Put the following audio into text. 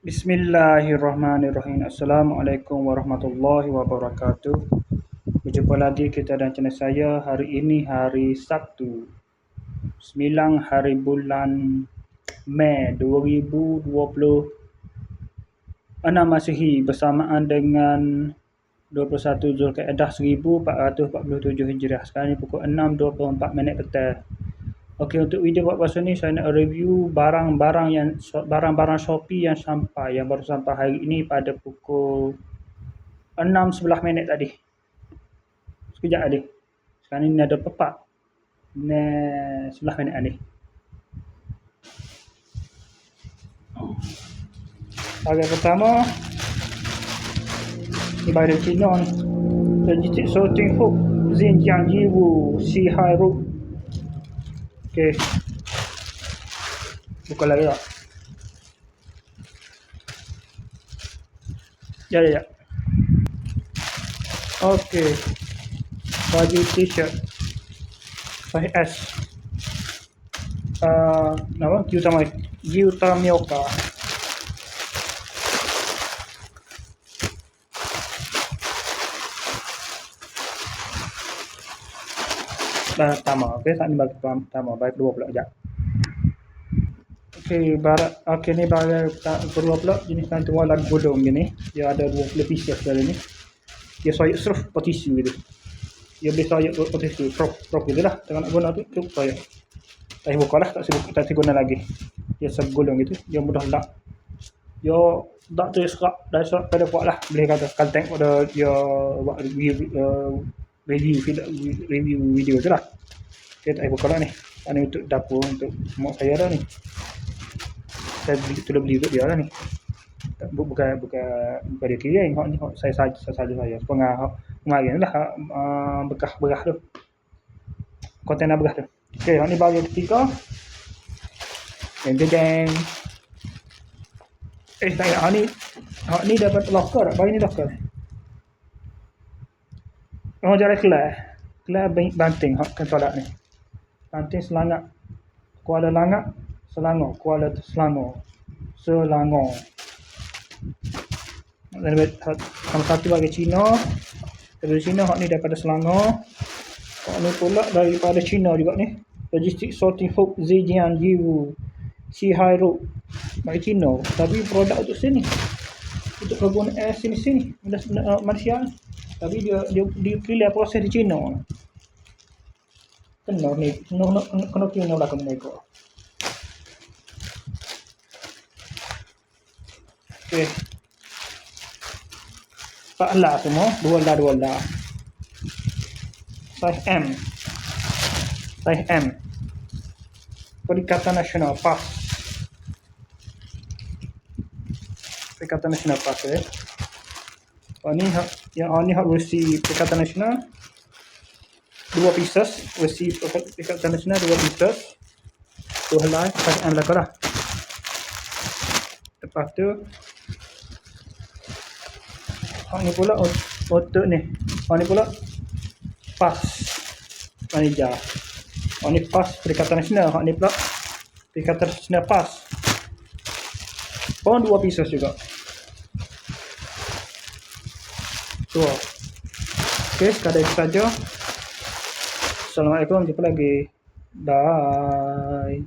Bismillahirrahmanirrahim. Assalamualaikum warahmatullahi wabarakatuh. Berjumpa lagi kita dan channel saya. Hari ini hari Sabtu 9 hari bulan Mei 2026 Masihi bersamaan dengan 21 Zulkaidah 1447 Hijriah. Sekarang ni pukul 6.24 petang. Okey, untuk video buat pasal ni saya nak review barang-barang Shopee yang baru sampai hari ini pada pukul 6.11 tadi. Sekejap tadi. Sekarang ni ada pepak. 11 tadi. Bahagian pertama ni barang Cina ni. Logistik sorting hook Xinjiang Yiwu Si Hai Root. Okey. Buka lagi tak? Ya. Okey. Baju t-shirt size S. Nama? Gyutamyoka. Pertama, okey, saat ni bagi pertama, bagi kedua pula sekejap. Okey, ni bagi kedua pula jenis nanti warna gulung gini. Dia ada 20 pieces dalam ni. Dia soyak seruf tisu gitu. Dia boleh soyak tisu, prop gitu lah. Tengok nak guna tu soyak. Tak buka lah, tak guna lagi. Dia segulung gitu, dia mudah ledak. Dia tak tu serak, dah serak pada buat lah. Boleh kata kalau tengok pada dia buat review video tu lah. Saya tak buka lah ni. Ini untuk dapur, untuk mak saya dah ni. Saya beli untuk dia lah ni. Bukan dia kira hak ni, hak saya saja pengaruh lah bekas tu. Kontainer bekas tu. Okey, hak ni bahagian ketiga. Jeng. Tak ingat hak ni dapat locker tak? Bagi ni locker. Jalan kelas banting hak tolak ni. Banting Selangor. Kuala Langak, Selangor. Kuala Selangor. Sama satu bagi Cina. Dari Cina hak ni daripada Selangor. Hak ni pula daripada Cina juga ni. Logistik sorting hook Xinjiang Yiwu Si Hai Root. Bagi Cina. Tapi produk untuk sini. Untuk kegunaan sini. Malaysia ni. Tapi dia clear proses di Cina. Kena kena lah ke mereka. Okey. Paklah semua, dua lah. Size M. Perikatan Nasional PAS. Ini hak versi Perikatan Nasional. 2 pieces. Versi Perikatan Nasional 2 pieces. Tu helai size M lah lah. Lepas tu hak ni pula untuk ni. Hak ni pula PAS manager. Hak ni PAS Perikatan Nasional. Hak ni pula Perikatan Nasional PAS. Pun 2 pieces juga. Dua. Okey, sekadar itu saja. Assalamualaikum, jumpa lagi. Bye.